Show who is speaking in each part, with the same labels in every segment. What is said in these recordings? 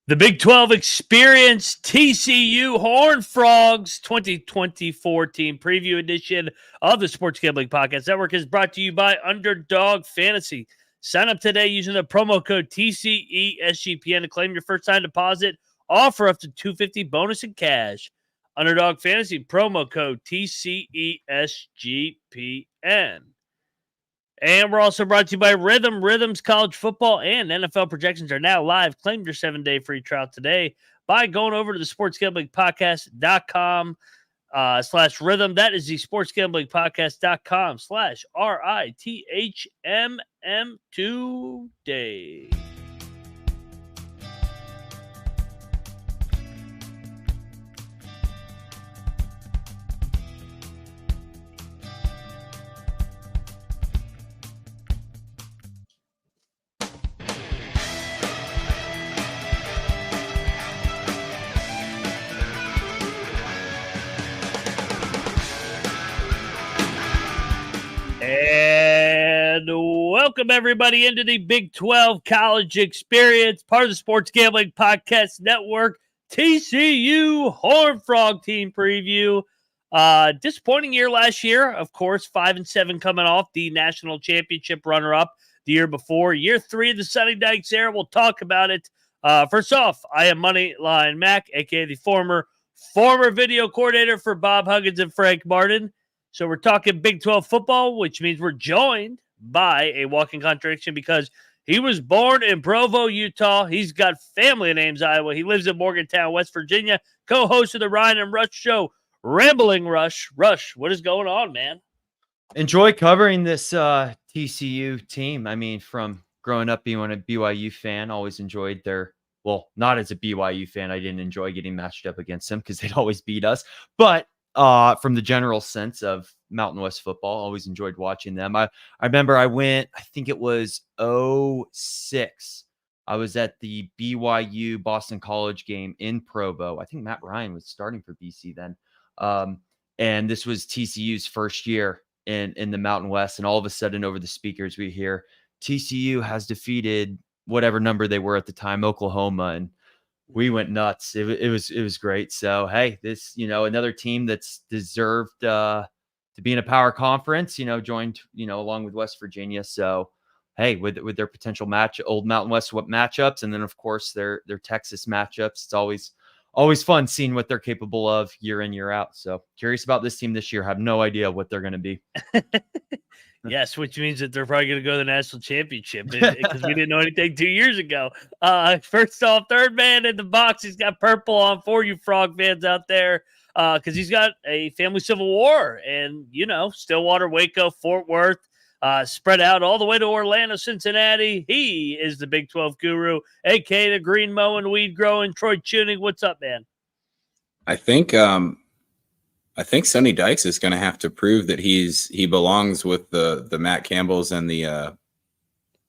Speaker 1: The Big 12 Experience TCU Horned Frogs 2024 team preview edition of the Sports Gambling Podcast Network is brought to you by Underdog Fantasy. Sign up today using the promo code TCESGPN to claim your first time deposit. Offer up to $250 bonus in cash. Underdog Fantasy promo code TCESGPN. And we're also brought to you by Rhythm. Rhythm's college football and NFL projections are now live. Claim your 7-day free trial today by going over to the sportsgamblingpodcast.com /rhythm. That is the sportsgamblingpodcast.com /RITHMM today. And welcome everybody into the Big 12 College Experience, part of the Sports Gambling Podcast Network, TCU Horned Frog team preview. Disappointing year last year, of course, 5-7 coming off the national championship runner-up the year before. Year 3 of the Sonny Dykes era, we'll talk about it. First off, I am Moneyline Mack, aka the former video coordinator for Bob Huggins and Frank Martin. So we're talking Big 12 football, which means we're joined by a walking contradiction because he was born in Provo, Utah. He's got family names Iowa. He lives in Morgantown, West Virginia. Co-host of the Ryan and Rush show, Rambling Rush. Rush, what is going on, man?
Speaker 2: Enjoy covering this TCU team. I mean, from growing up being a BYU fan, always enjoyed not as a BYU fan. I didn't enjoy getting matched up against them because they'd always beat us. But from the general sense of Mountain West football, always enjoyed watching them. I remember I went, I think it was 2006. I was at the BYU Boston College game in Provo. I think Matt Ryan was starting for BC then. And this was TCU's first year in the Mountain West. And all of a sudden over the speakers, we hear TCU has defeated whatever number they were at the time, Oklahoma. And we went nuts. It was great. So, hey, this, another team that's deserved to be in a power conference, joined, along with West Virginia. So, hey, with their potential old Mountain West matchups, and then of course their Texas matchups, it's always fun seeing what they're capable of year in, year out. So curious about this team this year. Have no idea what they're going to be.
Speaker 1: Yes, which means that they're probably going to go to the national championship because we didn't know anything 2 years ago. First off, third man in the box, he's got purple on for you Frog fans out there because he's got a family civil war and, Stillwater, Waco, Fort Worth, spread out all the way to Orlando, Cincinnati. He is the Big 12 guru, a.k.a. the green mowing, weed growing, Troy Chewning. What's up, man?
Speaker 3: I think Sonny Dykes is going to have to prove that he belongs with the Matt Campbells and the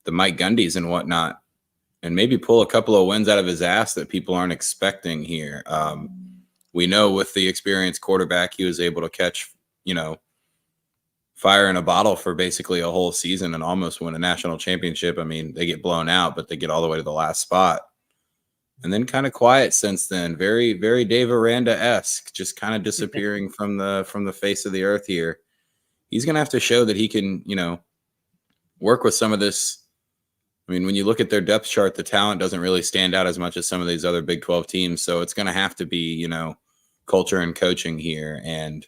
Speaker 3: Mike Gundys and whatnot, and maybe pull a couple of wins out of his ass that people aren't expecting here. We know with the experienced quarterback, he was able to catch, fire in a bottle for basically a whole season and almost win a national championship. I mean, they get blown out, but they get all the way to the last spot. And then kind of quiet since then. Very, very Dave Aranda-esque, just kind of disappearing from the face of the earth here. He's going to have to show that he can, work with some of this. I mean, when you look at their depth chart, the talent doesn't really stand out as much as some of these other Big 12 teams. So it's going to have to be, culture and coaching here. And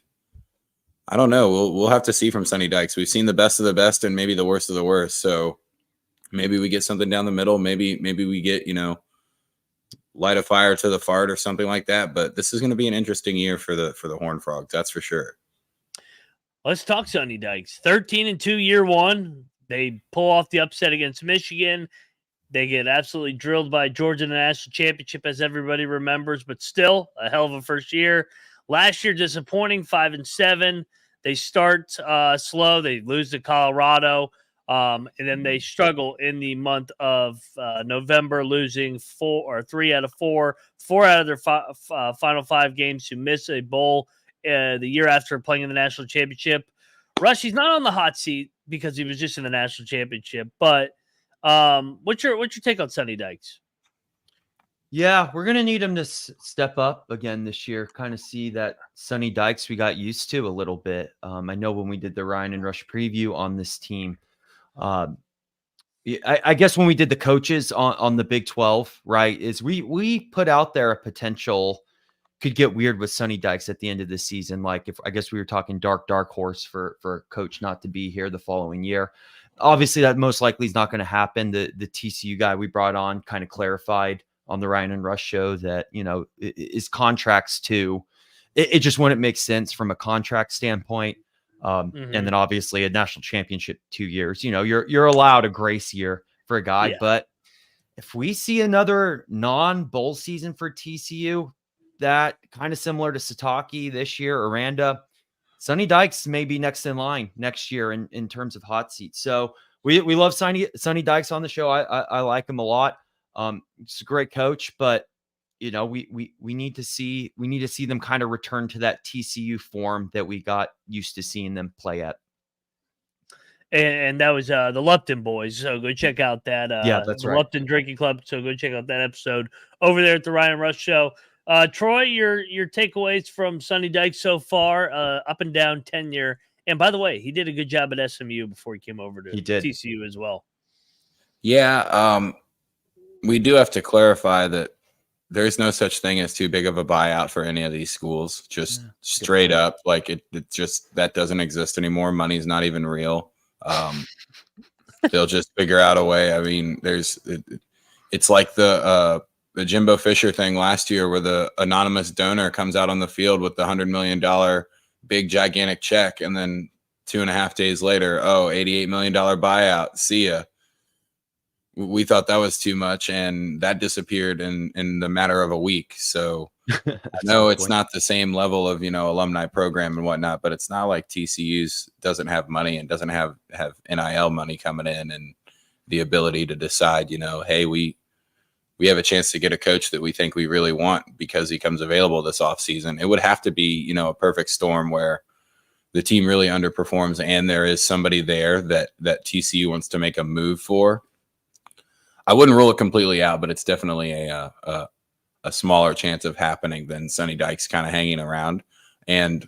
Speaker 3: I don't know. We'll have to see from Sonny Dykes. We've seen the best of the best and maybe the worst of the worst. So maybe we get something down the middle. Maybe we get, light a fire to the fart or something like that. But this is going to be an interesting year for the Horned Frogs. That's for sure.
Speaker 1: Let's talk Sonny Dykes. 13-2 year one. They pull off the upset against Michigan. They get absolutely drilled by Georgia in the national championship, as everybody remembers, but still a hell of a first year. Last year, disappointing, 5-7. They start slow. They lose to Colorado. And then they struggle in the month of November, losing 3 out of 4 out of their final 5 games to miss a bowl the year after playing in the national championship. Rush, he's not on the hot seat because he was just in the national championship. But what's your take on Sonny Dykes?
Speaker 2: Yeah, we're gonna need him to step up again this year. Kind of see that Sonny Dykes we got used to a little bit. I know when we did the Ryan and Rush preview on this team, um, I guess when we did the coaches on the Big 12, right, is we put out there a potential could get weird with Sonny Dykes at the end of the season. Like if I guess we were talking dark horse for a coach not to be here the following year. Obviously, that most likely is not going to happen. The TCU guy we brought on kind of clarified on the Ryan and Rush show that is contracts too. It just wouldn't make sense from a contract standpoint. And then obviously a national championship 2 years. You're allowed a grace year for a guy, but if we see another non-bowl season for TCU, that kind of similar to Sataki this year, Aranda, Sonny Dykes may be next in line next year in terms of hot seats. So we love Sonny Dykes on the show. I like him a lot. He's a great coach, but we need to see them kind of return to that TCU form that we got used to seeing them play at.
Speaker 1: And that was the Lupton boys. So go check out that.
Speaker 2: That's
Speaker 1: the
Speaker 2: right.
Speaker 1: Lupton Drinking Club. So go check out that episode over there at the Ryan Rush Show. Troy, your takeaways from Sonny Dykes so far, up and down tenure. And by the way, he did a good job at SMU before he came over to TCU as well.
Speaker 3: Yeah, we do have to clarify that there's no such thing as too big of a buyout for any of these schools. Just straight up, like it just that doesn't exist anymore. Money's not even real. They'll just figure out a way. I mean, it's like the Jimbo Fisher thing last year where the anonymous donor comes out on the field with the $100 million big gigantic check. And then 2.5 days later, $88 million buyout. See ya. We thought that was too much, and that disappeared in the matter of a week. So I know it's not the same level of, alumni program and whatnot, but it's not like TCU's doesn't have money and doesn't have NIL money coming in and the ability to decide, hey, we have a chance to get a coach that we think we really want because he comes available this offseason. It would have to be, a perfect storm where the team really underperforms and there is somebody there that TCU wants to make a move for. I wouldn't rule it completely out, but it's definitely a smaller chance of happening than Sonny Dykes kind of hanging around. And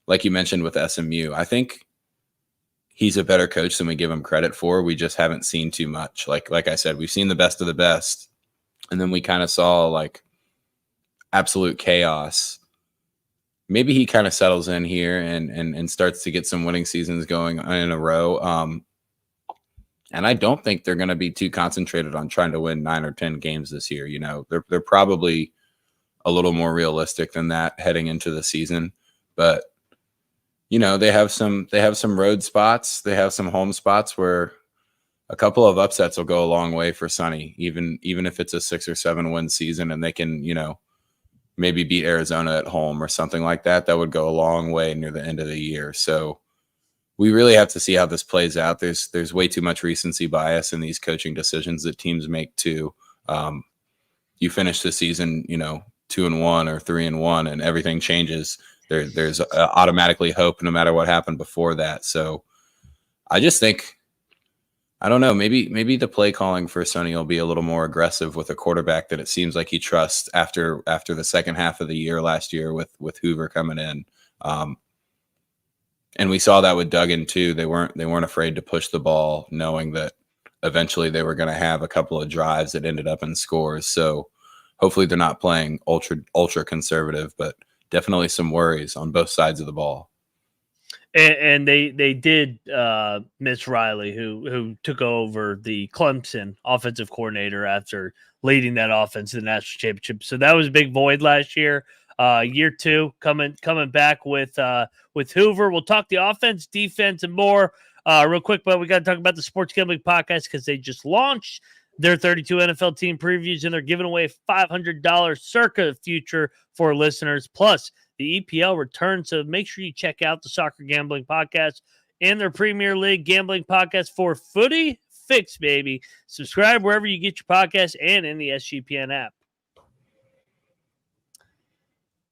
Speaker 3: like you mentioned with SMU, I think he's a better coach than we give him credit for. We just haven't seen too much. Like I said, we've seen the best of the best. And then we kind of saw like absolute chaos. Maybe he kind of settles in here and starts to get some winning seasons going in a row. And I don't think they're going to be too concentrated on trying to win 9 or 10 games this year. They're probably a little more realistic than that heading into the season. But they have some road spots. They have some home spots where a couple of upsets will go a long way for Sonny, even if it's a 6 or 7 win season and they can, maybe beat Arizona at home or something like that. That would go a long way near the end of the year. So we really have to see how this plays out. There's way too much recency bias in these coaching decisions that teams make too. You finish the season, 2-1 or 3-1 and everything changes. There's automatically hope no matter what happened before that. So I just think, I don't know, maybe the play calling for Sonny will be a little more aggressive with a quarterback that it seems like he trusts after the second half of the year last year with Hoover coming in. And we saw that with Duggan too. They weren't afraid to push the ball, knowing that eventually they were going to have a couple of drives that ended up in scores. So hopefully they're not playing ultra conservative, but definitely some worries on both sides of the ball.
Speaker 1: And they did miss Riley, who took over the Clemson offensive coordinator after leading that offense to the national championship. So that was a big void last year. Year 2 coming back with Hoover. We'll talk the offense, defense, and more real quick. But we got to talk about the Sports Gambling Podcast because they just launched their 32 NFL team previews and they're giving away $500 circa future for listeners. Plus, the EPL returns. So make sure you check out the Soccer Gambling Podcast and their Premier League Gambling Podcast for Footy Fix, baby. Subscribe wherever you get your podcast and in the SGPN app.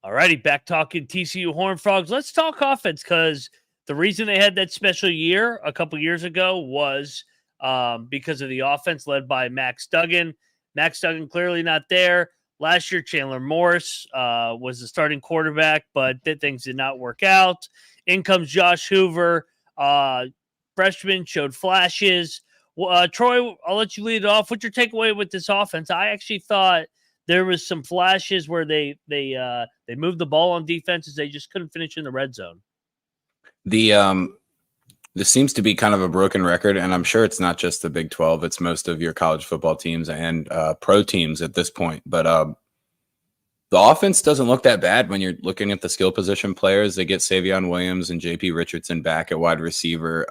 Speaker 1: All righty, back talking TCU Horned Frogs. Let's talk offense because the reason they had that special year a couple years ago was because of the offense led by Max Duggan. Max Duggan clearly not there. Last year, Chandler Morris was the starting quarterback, but things did not work out. In comes Josh Hoover, freshman, showed flashes. Troy, I'll let you lead it off. What's your takeaway with this offense? I actually thought there was some flashes where they moved the ball on defenses. They just couldn't finish in the red zone.
Speaker 3: This seems to be kind of a broken record, and I'm sure it's not just the Big 12. It's most of your college football teams and pro teams at this point. But the offense doesn't look that bad when you're looking at the skill position players. They get Savion Williams and JP Richardson back at wide receiver.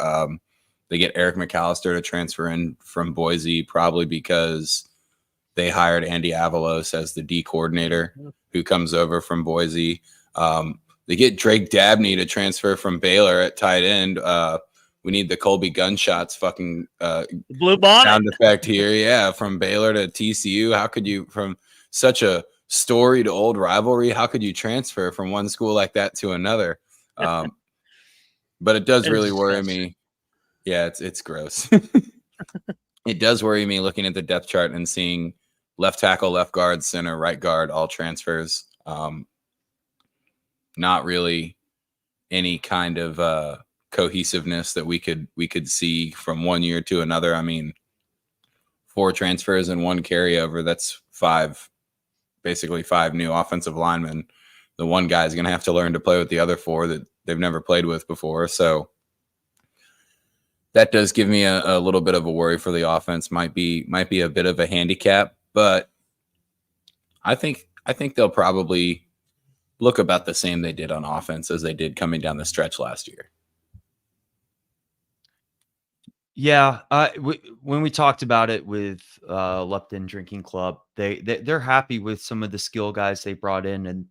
Speaker 3: They get Eric McAllister to transfer in from Boise, probably because they hired Andy Avalos as the D coordinator, who comes over from Boise. They get Drake Dabney to transfer from Baylor at tight end. We need the Colby Gunshots fucking
Speaker 1: blue bonnet
Speaker 3: sound effect here. Yeah, from Baylor to TCU. How could you, from such a storied old rivalry, how could you transfer from one school like that to another? But it does really worry me. Yeah, it's gross. It does worry me looking at the depth chart and seeing left tackle, left guard, center, right guard, all transfers. Not really any kind of cohesiveness that we could see from one year to another. I mean, 4 transfers and 1 carryover. That's 5, basically 5 new offensive linemen. The one guy is going to have to learn to play with the other 4 that they've never played with before. So that does give me a little bit of a worry for the offense. Might be a bit of a handicap, but I think they'll probably look about the same they did on offense as they did coming down the stretch last year.
Speaker 2: Yeah, when we talked about it with Lupton Drinking Club, they're happy with some of the skill guys they brought in, and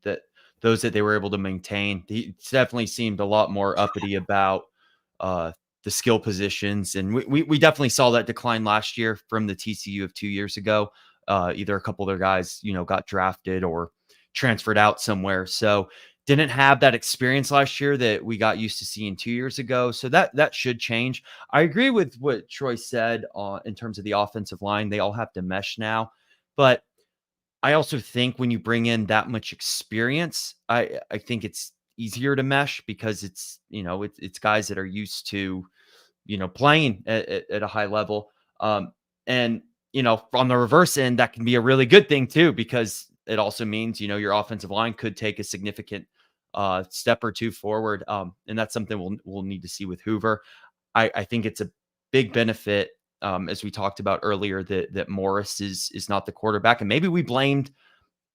Speaker 2: those that they were able to maintain. He definitely seemed a lot more uppity about the skill positions, and we definitely saw that decline last year from the TCU of 2 years ago. Either a couple of their guys, got drafted or transferred out somewhere, so didn't have that experience last year that we got used to seeing 2 years ago. So that should change. I agree with what Troy said in terms of the offensive line. They all have to mesh now, but I also think when you bring in that much experience, I think it's easier to mesh because it's guys that are used to playing at a high level, and on the reverse end, that can be a really good thing too, because it also means your offensive line could take a significant step or two forward, and that's something we'll need to see with Hoover. I think it's a big benefit, as we talked about earlier, that Morris is not the quarterback, and maybe we blamed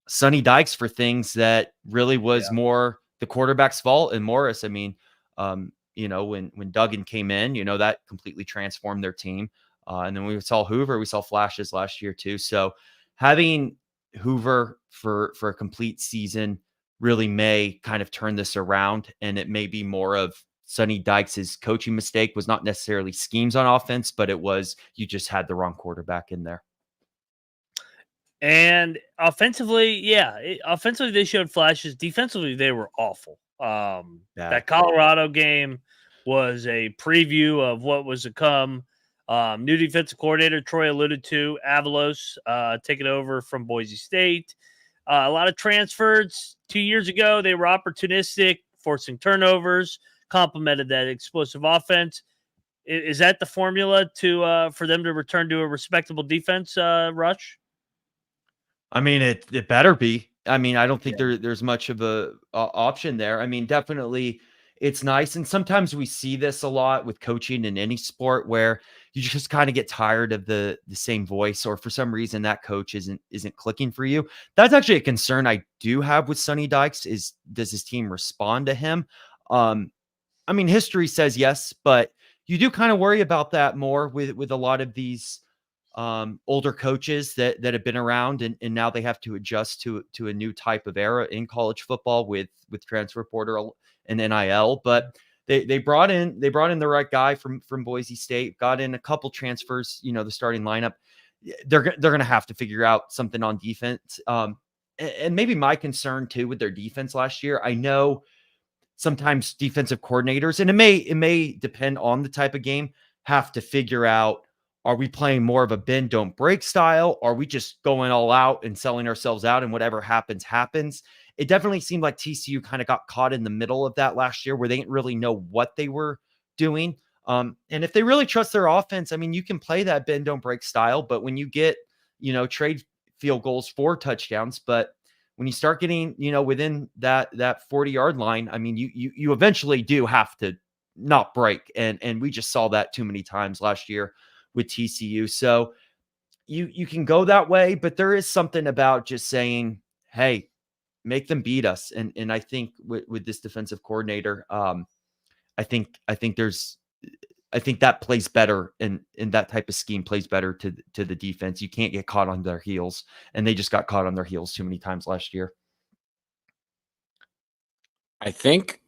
Speaker 2: Sonny Dykes for things that really was more the quarterback's fault. And Morris, I mean, when Duggan came in, that completely transformed their team. And then we saw Hoover, we saw flashes last year too. So having Hoover for a complete season really may kind of turn this around, and it may be more of Sonny Dykes' coaching mistake was not necessarily schemes on offense, but it was you just had the wrong quarterback in there.
Speaker 1: And offensively, offensively they showed flashes. Defensively, they were awful. That Colorado game was a preview of what was to come. New defensive coordinator, Troy alluded to, Avalos, taking over from Boise State. A lot of transfers. 2 years ago, they were opportunistic, forcing turnovers, complemented that explosive offense. Is that the formula for them to return to a respectable defense, Rush?
Speaker 2: I mean, it better be. I mean, I don't think there's much of a option there. I mean, definitely it's nice. And sometimes we see this a lot with coaching in any sport where you just kind of get tired of the same voice, or for some reason that coach isn't clicking for you. That's actually a concern I do have with Sonny Dykes is, does his team respond to him? I mean, history says yes, but you do kind of worry about that more with a lot of these older coaches that have been around, and now they have to adjust to a new type of era in college football with transfer portal and NIL. But they brought in the right guy from Boise State, got in a couple transfers, the starting lineup. They're going to have to figure out something on defense. And maybe my concern too with their defense last year, I know sometimes defensive coordinators, and it may depend on the type of game, have to figure out Are we playing more of a bend, don't break style? Are we just going all out and selling ourselves out and whatever happens, happens? It definitely seemed like TCU kind of got caught in the middle of that last year where they didn't really know what they were doing. And if they really trust their offense, I mean, you can play that bend, don't break style, but when you get, trade field goals for touchdowns, but when you start getting, within that 40-yard line, I mean, you eventually do have to not break. And we just saw that too many times last year with TCU. So you can go that way, but there is something about just saying, hey, make them beat us. And I think with this defensive coordinator, I think that plays better, and that type of scheme plays better to the defense. You can't get caught on their heels, and they just got caught on their heels too many times last year.
Speaker 3: I think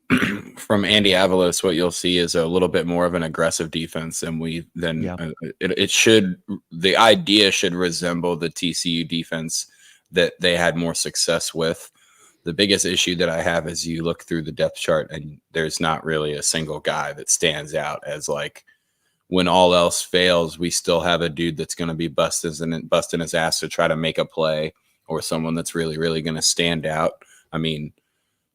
Speaker 3: from Andy Avalos, what you'll see is a little bit more of an aggressive defense the idea should resemble the TCU defense that they had more success with. The biggest issue that I have is you look through the depth chart and there's not really a single guy that stands out as like, when all else fails, we still have a dude that's going to be busting his ass to try to make a play, or someone that's really, really going to stand out. I mean,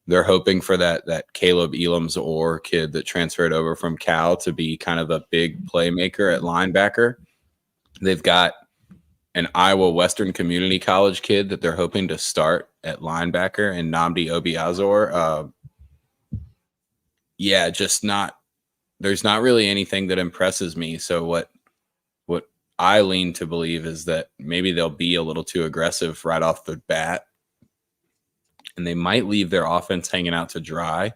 Speaker 3: they're hoping for that Caleb Elam's Orr kid that transferred over from Cal to be kind of a big playmaker at linebacker. They've got an Iowa Western Community College kid that they're hoping to start at linebacker, and Nnamdi Obiazor. There's not really anything that impresses me. So what I lean to believe is that maybe they'll be a little too aggressive right off the bat, and they might leave their offense hanging out to dry.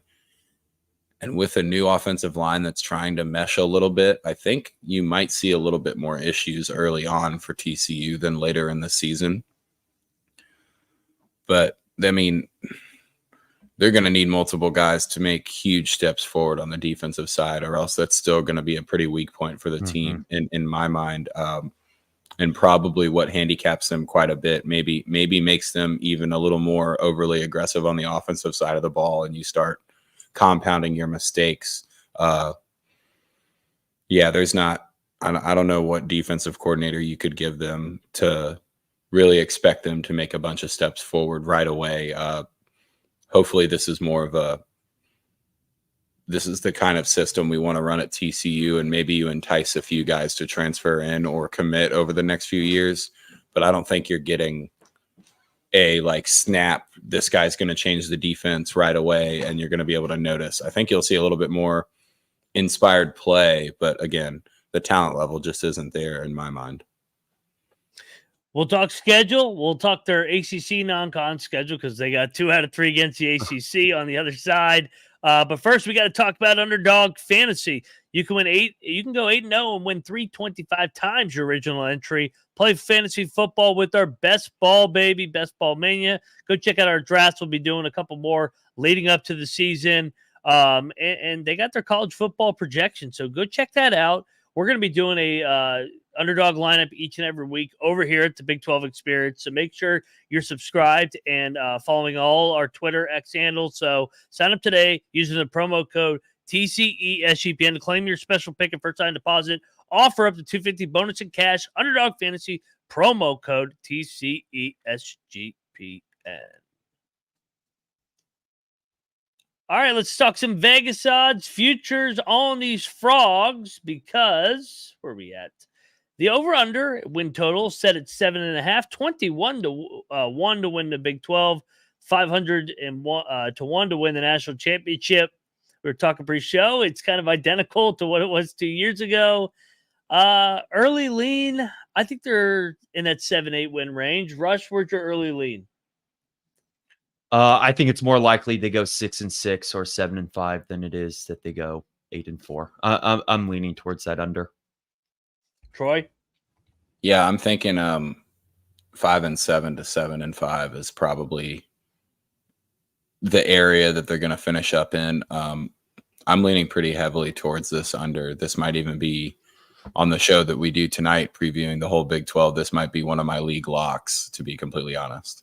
Speaker 3: And with a new offensive line that's trying to mesh a little bit, I think you might see a little bit more issues early on for TCU than later in the season. But, I mean, they're going to need multiple guys to make huge steps forward on the defensive side, or else that's still going to be a pretty weak point for the team in my mind. And probably what handicaps them quite a bit, maybe makes them even a little more overly aggressive on the offensive side of the ball, and you start compounding your mistakes. I don't know what defensive coordinator you could give them to really expect them to make a bunch of steps forward right away. Hopefully this is the kind of system we want to run at TCU, and maybe you entice a few guys to transfer in or commit over the next few years. But I don't think you're getting snap, this guy's going to change the defense right away and you're going to be able to notice. I think you'll see a little bit more inspired play, but again, the talent level just isn't there in my mind.
Speaker 1: We'll talk schedule. We'll talk their ACC non-con schedule because they got 2 out of 3 against the ACC on the other side. But first, we got to talk about Underdog Fantasy. You can win 8. You can go 8-0 and win 325 times your original entry. Play fantasy football with our best ball, baby, best ball mania. Go check out our drafts. We'll be doing a couple more leading up to the season. And they got their college football projection, so go check that out. We're going to be doing a underdog lineup each and every week over here at the Big 12 Experience. So make sure you're subscribed and following all our Twitter X handles. So sign up today using the promo code TCESGPN to claim your special pick and first time deposit. Offer up to $250 bonus in cash. Underdog Fantasy promo code TCESGPN. All right, let's talk some Vegas odds, futures on these frogs, because where are we at? The over-under win total set at 7.5, 21 to 1 to win the Big 12, 501 to 1 to win the national championship. We were talking pre-show. It's kind of identical to what it was 2 years ago. Early lean, I think they're in that 7-8 win range. Rush, where's your early lean?
Speaker 2: I think it's more likely they go 6-6 or 7-5 than it is that they go 8-4. I'm leaning towards that under.
Speaker 1: Troy?
Speaker 3: Yeah, I'm thinking 5-7 to 7-5 is probably the area that they're going to finish up in. I'm leaning pretty heavily towards this under. This might even be on the show that we do tonight, previewing the whole Big 12. This might be one of my league locks, to be completely honest.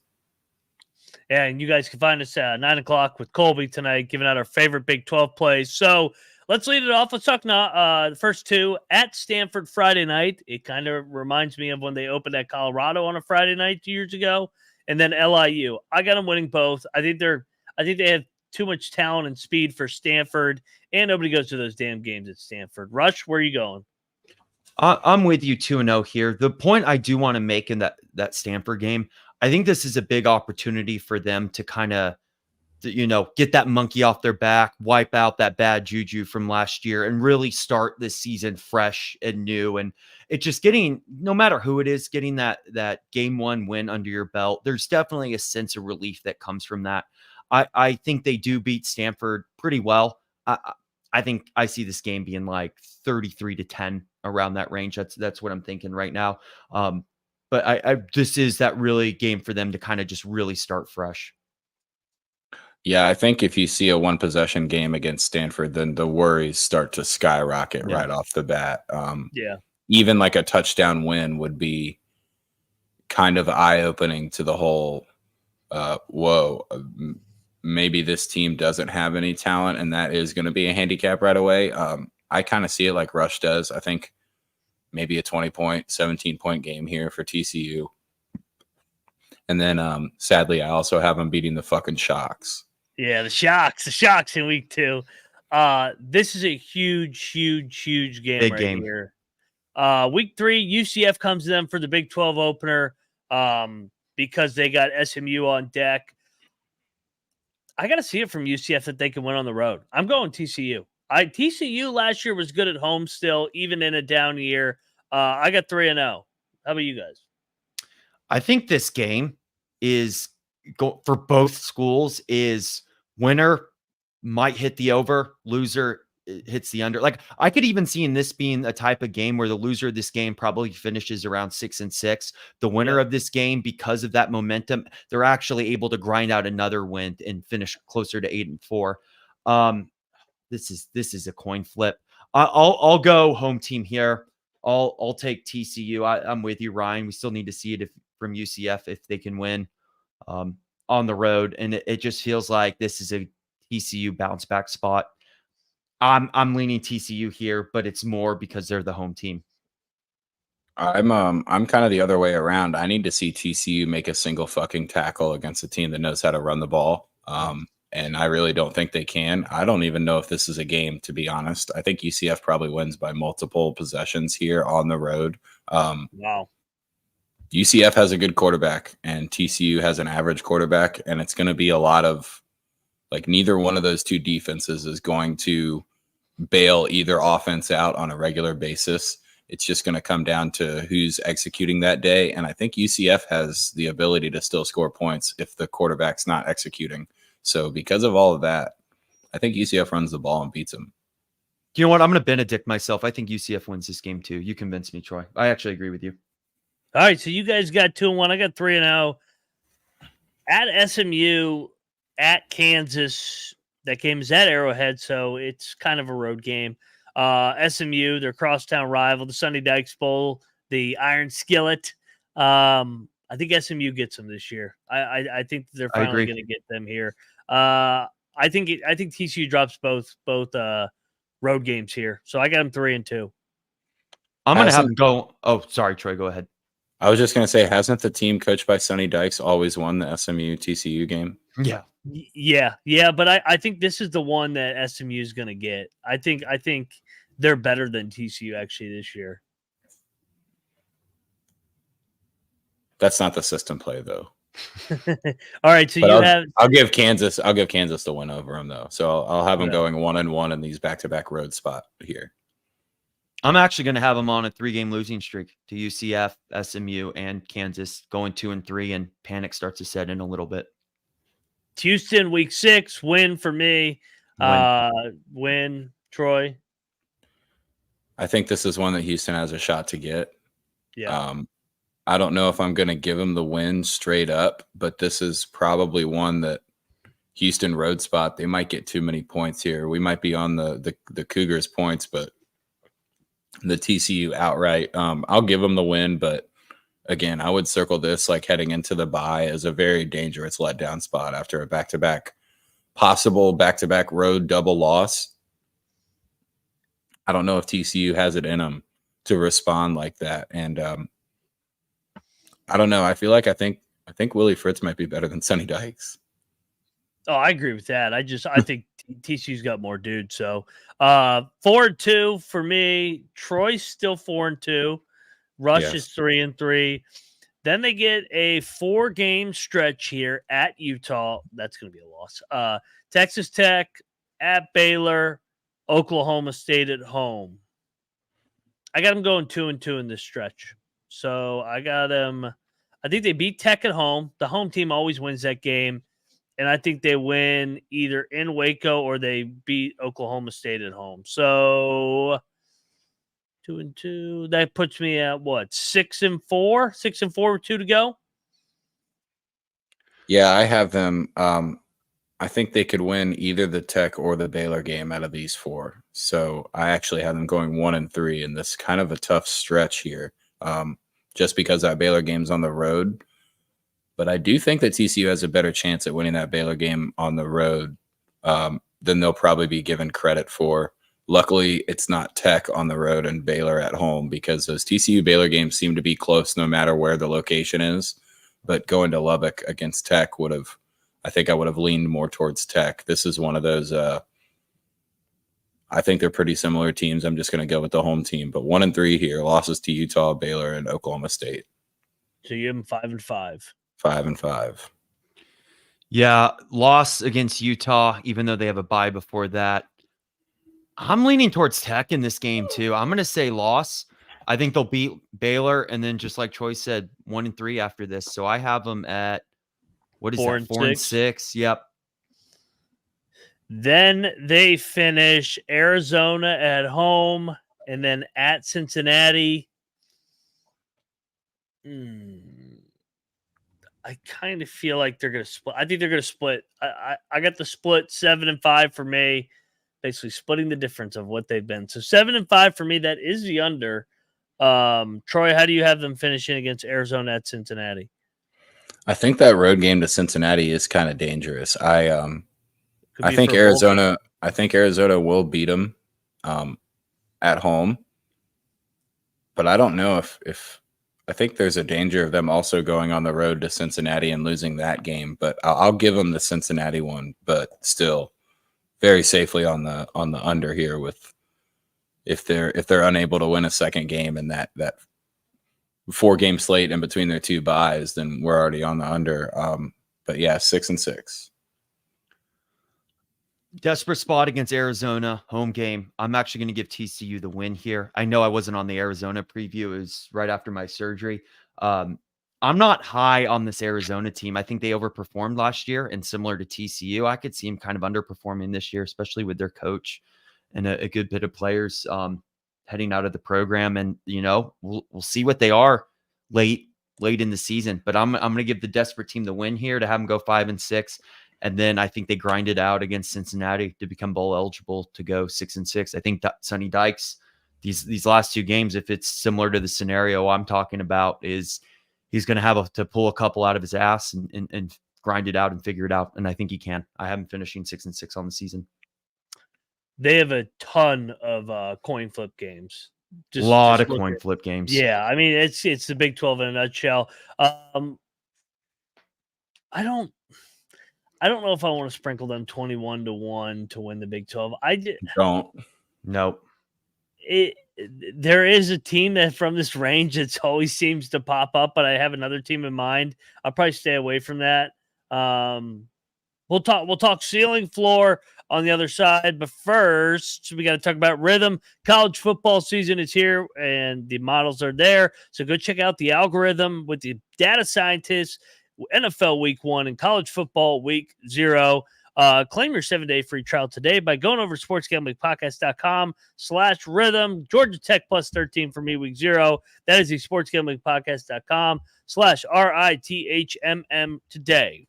Speaker 1: Yeah, and you guys can find us at 9 o'clock with Colby tonight, giving out our favorite Big 12 plays. So let's lead it off. Let's talk now. The first two at Stanford Friday night. It kind of reminds me of when they opened at Colorado on a Friday night 2 years ago, and then LIU. I got them winning both. I think they have too much talent and speed for Stanford, and nobody goes to those damn games at Stanford. Rush, where are you going?
Speaker 2: I'm with you 2-0 here. The point I do want to make in that Stanford game, I think this is a big opportunity for them to kind of, get that monkey off their back, wipe out that bad juju from last year, and really start this season fresh and new. And it's just getting, no matter who it is, getting that game one win under your belt. There's definitely a sense of relief that comes from that. I think they do beat Stanford pretty well. I think I see this game being like 33-10 around that range. That's what I'm thinking right now. But this is that really game for them to kind of just really start fresh.
Speaker 3: Yeah, I think if you see a one possession game against Stanford, then the worries start to skyrocket right off the bat. Even like a touchdown win would be kind of eye opening to the whole. Maybe this team doesn't have any talent, and that is going to be a handicap right away. I kind of see it like Rush does. I think maybe a 20-point, 17-point game here for TCU. And then, sadly, I also have them beating the fucking Shocks.
Speaker 1: Yeah, the Shocks in week 2. This is a huge game
Speaker 2: Big
Speaker 1: right
Speaker 2: game
Speaker 1: here. Week 3, UCF comes to them for the Big 12 opener because they got SMU on deck. I got to see it from UCF that they can win on the road. I'm going TCU. TCU last year was good at home still, even in a down year. I got 3-0. How about you guys?
Speaker 2: I think this game is for both schools is winner might hit the over, loser hits the under. Like I could even see in this being a type of game where the loser of this game probably finishes around 6-6. The winner of this game, because of that momentum, they're actually able to grind out another win and finish closer to 8-4. This is a coin flip. I'll go home team here. I'll take TCU. I'm with you, Ryan. We still need to see it from UCF if they can win on the road, and it just feels like this is a TCU bounce back spot. I'm leaning TCU here, but it's more because they're the home team.
Speaker 3: I'm kind of the other way around. I need to see TCU make a single fucking tackle against a team that knows how to run the ball. And I really don't think they can. I don't even know if this is a game, to be honest. I think UCF probably wins by multiple possessions here on the road.
Speaker 1: Wow.
Speaker 3: UCF has a good quarterback and TCU has an average quarterback, and it's going to be a lot of like neither one of those two defenses is going to bail either offense out on a regular basis. It's just going to come down to who's executing that day. And I think UCF has the ability to still score points if the quarterback's not executing. So because of all of that, I think UCF runs the ball and beats them.
Speaker 2: You know what? I'm going to Benedict myself. I think UCF wins this game too. You convinced me, Troy. I actually agree with you.
Speaker 1: All right, so you guys got 2-1. I got 3-0. At SMU, at Kansas. That game is at Arrowhead, so it's kind of a road game. SMU, their crosstown rival, the Sonny Dykes Bowl, the Iron Skillet. I think SMU gets them this year. I think they're finally going to get them here. I think TCU drops both road games here, so I got them 3-2.
Speaker 2: I'm going to have them go. Oh, sorry, Troy. Go ahead.
Speaker 3: I was just going to say, hasn't the team coached by Sonny Dykes always won the SMU TCU game?
Speaker 1: Yeah, but I think this is the one that SMU is going to get. I think they're better than TCU actually this year.
Speaker 3: That's not the system play though.
Speaker 1: All right, so
Speaker 3: I'll give Kansas the win over them though. So I'll have them going 1-1 in these back-to-back road spot here.
Speaker 2: I'm actually going to have them on a 3-game losing streak to UCF, SMU, and Kansas, going 2-3, and panic starts to set in a little bit.
Speaker 1: Houston, week 6, win for me. Win, Troy.
Speaker 3: I think this is one that Houston has a shot to get.
Speaker 1: Yeah.
Speaker 3: I don't know if I'm going to give them the win straight up, but this is probably one that Houston road spot. They might get too many points here. We might be on the Cougars points, but the TCU outright. I'll give them the win, but again, I would circle this like heading into the bye as a very dangerous letdown spot after a possible back-to-back road double loss. I don't know if TCU has it in them to respond like that. And I don't know. I think Willie Fritz might be better than Sonny Dykes.
Speaker 1: Oh, I agree with that. I think TCU's got more dudes. So 4-2 for me. Troy's still 4-2. Rush is 3-3. Then they get a 4-game stretch here at Utah. That's going to be a loss. Texas Tech, at Baylor, Oklahoma State at home. I got them going 2-2 in this stretch. So I got them. I think they beat Tech at home. The home team always wins that game. And I think they win either in Waco or they beat Oklahoma State at home. So 2-2. That puts me at what? 6-4? 6-4 with 2 to go?
Speaker 3: Yeah, I have them. I think they could win either the Tech or the Baylor game out of these 4. So I actually have them going 1-3 in this kind of a tough stretch here, just because that Baylor game's on the road. But I do think that TCU has a better chance at winning that Baylor game on the road than they'll probably be given credit for. Luckily, it's not Tech on the road and Baylor at home, because those TCU Baylor games seem to be close no matter where the location is. But going to Lubbock against Tech I think I would have leaned more towards Tech. This is one of those, I think they're pretty similar teams. I'm just going to go with the home team. But 1-3 here, losses to Utah, Baylor, and Oklahoma State.
Speaker 1: So you have them 5-5.
Speaker 3: 5-5.
Speaker 2: Yeah, loss against Utah, even though they have a bye before that. I'm leaning towards Tech in this game too. I'm going to say loss. I think they'll beat Baylor, and then just like Troy said, 1-3 after this. So I have them at, what is 4-6? Yep.
Speaker 1: Then they finish Arizona at home and then at Cincinnati. I kind of feel like they're going to split. I think they're going to split. I got the split 7-5 for me, basically splitting the difference of what they've been. So 7-5 for me. That is the under. Troy, how do you have them finishing against Arizona at Cincinnati?
Speaker 3: I think that road game to Cincinnati is kind of dangerous. I think Arizona will beat them at home, but I don't know if I think there's a danger of them also going on the road to Cincinnati and losing that game. But I'll give them the Cincinnati one, but still very safely on the under here. With if they're unable to win a second game in that 4-game slate in between their 2 byes, then we're already on the under. But yeah, 6-6.
Speaker 2: Desperate spot against Arizona, home game. I'm actually going to give TCU the win here. I know I wasn't on the Arizona preview. It was right after my surgery. I'm not high on this Arizona team. I think they overperformed last year, and similar to TCU, I could see them kind of underperforming this year, especially with their coach and a good bit of players heading out of the program. And, we'll see what they are late in the season. But I'm going to give the desperate team the win here to have them go 5-6. And then I think they grind it out against Cincinnati to become bowl eligible to go 6-6. I think that Sonny Dykes, these last 2 games, if it's similar to the scenario I'm talking about, is he's going to have to pull a couple out of his ass and grind it out and figure it out. And I think he can. I have him finishing 6-6 on the season.
Speaker 1: They have a ton of coin flip games.
Speaker 2: A lot of coin flip games.
Speaker 1: Yeah, I mean it's the Big 12 in a nutshell. I don't know if I want to sprinkle them 21-1 to win the Big 12.
Speaker 3: Don't.
Speaker 2: Nope.
Speaker 1: There is a team that from this range that always seems to pop up, but I have another team in mind. I'll probably stay away from that. We'll talk ceiling floor on the other side, but first we got to talk about rhythm. College football season is here and the models are there. So go check out the algorithm with the data scientists, NFL week 1 and college football week 0. Claim your 7-day free trial today by going over to sportsgamblingpodcast.com/rhythm. Georgia Tech plus 13 for me week 0. That is the sportsgamblingpodcast.com/RITHMM today.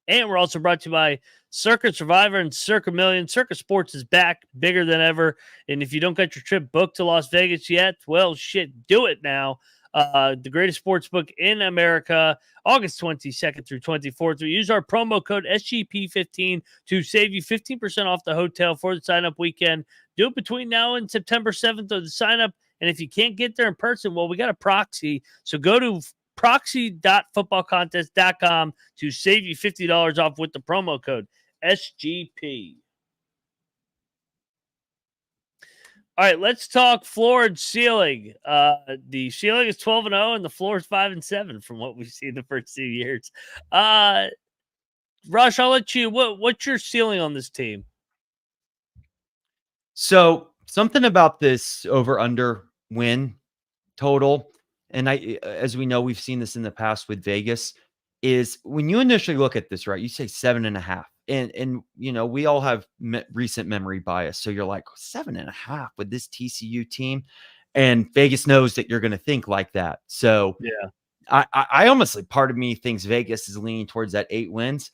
Speaker 1: And we're also brought to you by Circuit Survivor and Circa Million. Circa Sports is back, bigger than ever. And if you don't got your trip booked to Las Vegas yet, well, shit, do it now. The greatest sports book in America, August 22nd through 24th. We use our promo code SGP15 to save you 15% off the hotel for the sign-up weekend. Do it between now and September 7th or the sign up. And if you can't get there in person, well, we got a proxy. So go to proxy.footballcontest.com to save you $50 off with the promo code SGP. All right, let's talk floor and ceiling. The ceiling is 12-0 and the floor is 5-7 from what we've seen the first 2 years. Rush, I'll let you. What's your ceiling on this team?
Speaker 2: So something about this over/under win total, and as we know, we've seen this in the past with Vegas, is when you initially look at this, right? You say 7.5. And we all have recent memory bias. So you're like 7.5 with this TCU team, and Vegas knows that you're going to think like that. So
Speaker 1: yeah,
Speaker 2: I honestly, part of me thinks Vegas is leaning towards that 8 wins.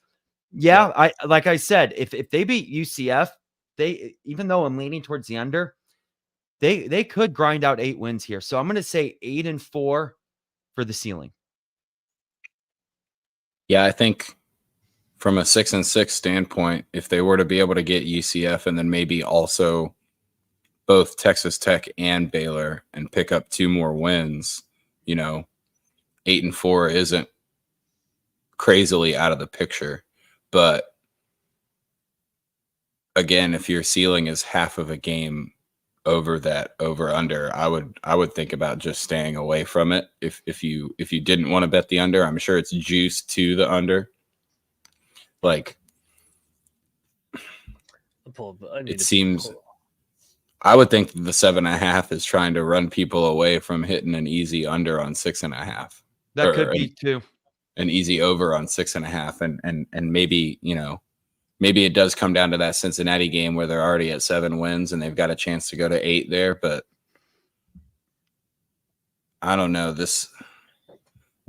Speaker 2: Yeah. Like I said, if they beat UCF, even though I'm leaning towards the under, they could grind out 8 wins here. So I'm going to say 8-4 for the ceiling.
Speaker 3: Yeah, I think from a 6-6 standpoint, if they were to be able to get UCF and then maybe also both Texas Tech and Baylor and pick up 2 more wins, 8-4 isn't crazily out of the picture. But again, if your ceiling is half of a game over that over under, I would think about just staying away from it. If you didn't want to bet the under, I'm sure it's juice to the under. Like, it seems, I would think the 7.5 is trying to run people away from hitting an easy under on 6.5.
Speaker 2: That could be too.
Speaker 3: An easy over on 6.5, and maybe maybe it does come down to that Cincinnati game where they're already at 7 wins and they've got a chance to go to 8 there. But I don't know.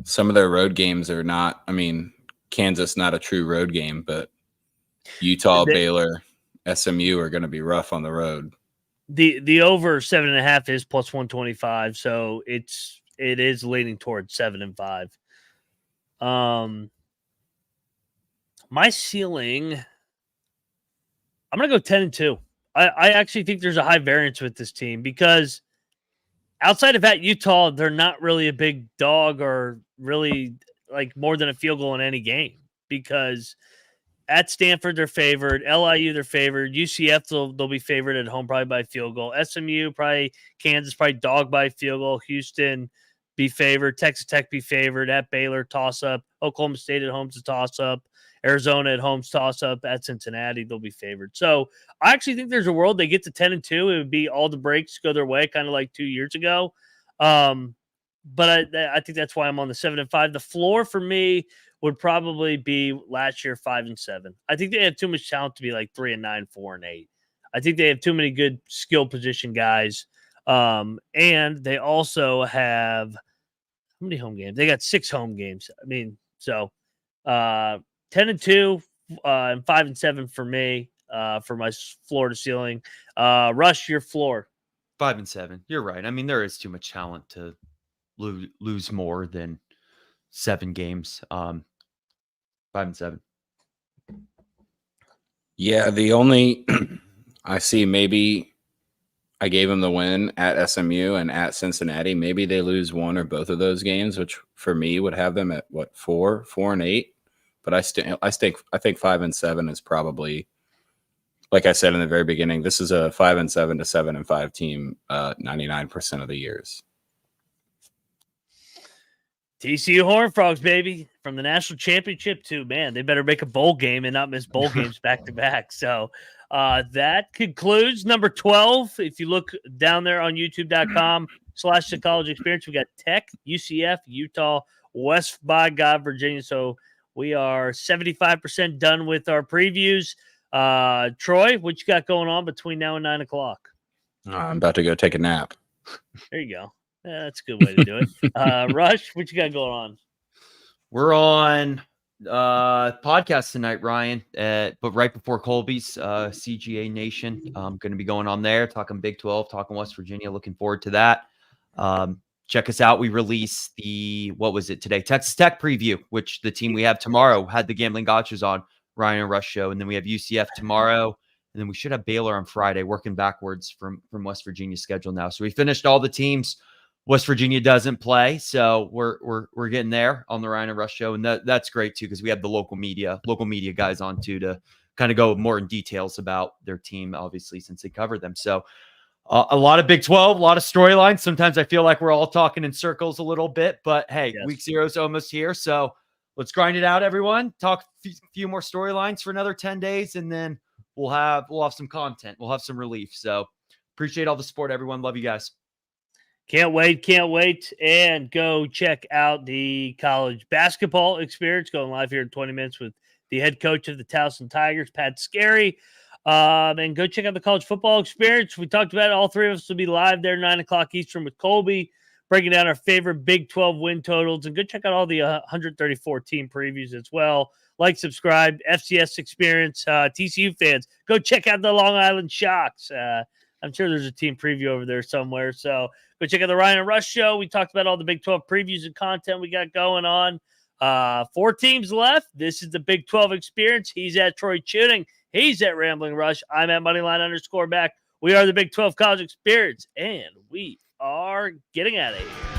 Speaker 3: Some of their road games are not. I mean, Kansas, not a true road game, but Utah, Baylor, SMU are going to be rough on the road.
Speaker 1: The over 7.5 is plus 125, so it is leaning towards 7 and 5. My ceiling, I'm gonna go 10-2. I actually think there's a high variance with this team because outside of at Utah, they're not really a big dog or really like more than a field goal in any game, because at Stanford they're favored, LIU they're favored, UCF they'll be favored at home probably by field goal, SMU probably, Kansas probably dog by field goal, Houston be favored, Texas Tech be favored, at Baylor toss up, Oklahoma State at home's a toss up, Arizona at home's toss up, at Cincinnati they'll be favored. So I actually think there's a world they get to 10-2, it would be all the breaks go their way, kind of like 2 years ago. But I think that's why I'm on the 7 and 5. The floor for me would probably be last year 5 and 7. I think they have too much talent to be like 3 and 9, 4 and 8. I think they have too many good skill position guys. And they also have how many home games? They got 6 home games. I mean, so 10-2 and 5 and 7 for me for my floor to ceiling. Rush, your floor.
Speaker 2: 5 and 7. You're right. I mean, there is too much talent to lose more than 7 games. 5 and 7.
Speaker 3: Yeah, the only I see, maybe I gave them the win at SMU and at Cincinnati. Maybe they lose one or both of those games, which for me would have them at 4 and 8. But I think 5 and 7 is probably, like I said in the very beginning, this is a 5 and 7 to 7 and 5 team 99% of the years.
Speaker 1: TCU Horned Frogs, baby, from the national championship too. Man, they better make a bowl game and not miss bowl games back to back. So that concludes number 12. If you look down there on youtube.com/the college experience, we got Tech, UCF, Utah, West by God, Virginia. So we are 75% done with our previews. Troy, what you got going on between now and 9 o'clock?
Speaker 3: I'm about to go take a nap.
Speaker 1: There you go. Yeah, that's a good way to do it. Rush, what you got going on?
Speaker 2: We're on podcast tonight, Ryan, but right before Colby's CGA Nation. I'm going to be going on there, talking Big 12, talking West Virginia. Looking forward to that. Check us out. We release today? Texas Tech preview, which the team we have tomorrow had the Gambling Gotchas on, Ryan and Rush show. And then we have UCF tomorrow. And then we should have Baylor on Friday, working backwards from West Virginia's schedule now. So we finished all the teams West Virginia doesn't play. So we're getting there on the Ryan and Rush show. And that's great too, because we have the local media guys on too, to kind of go more in details about their team, obviously, since they cover them. So a lot of Big 12, a lot of storylines. Sometimes I feel like we're all talking in circles a little bit, but hey,
Speaker 1: Yes.
Speaker 2: Week 0 is almost here. So let's grind it out, everyone. Talk a few more storylines for another 10 days, and then we'll have some content. We'll have some relief. So appreciate all the support, everyone. Love you guys.
Speaker 1: Can't wait. And go check out the college basketball experience going live here in 20 minutes with the head coach of the Towson Tigers, Pat Scarry. And go check out the college football experience. We talked about it. All three of us will be live there 9 o'clock Eastern with Colby, breaking down our favorite Big 12 win totals. And go check out all the 134 team previews as well. Like, subscribe, FCS experience. TCU fans, go check out the Long Island Shocks. I'm sure there's a team preview over there somewhere. So go check out the Ryan and Rush show. We talked about all the Big 12 previews and content we got going on. 4 teams left. This is the Big 12 experience. He's at Troy Chewning. He's at Rambling Rush. I'm at Moneyline _Mack. We are the Big 12 college experience, and we are getting out of here.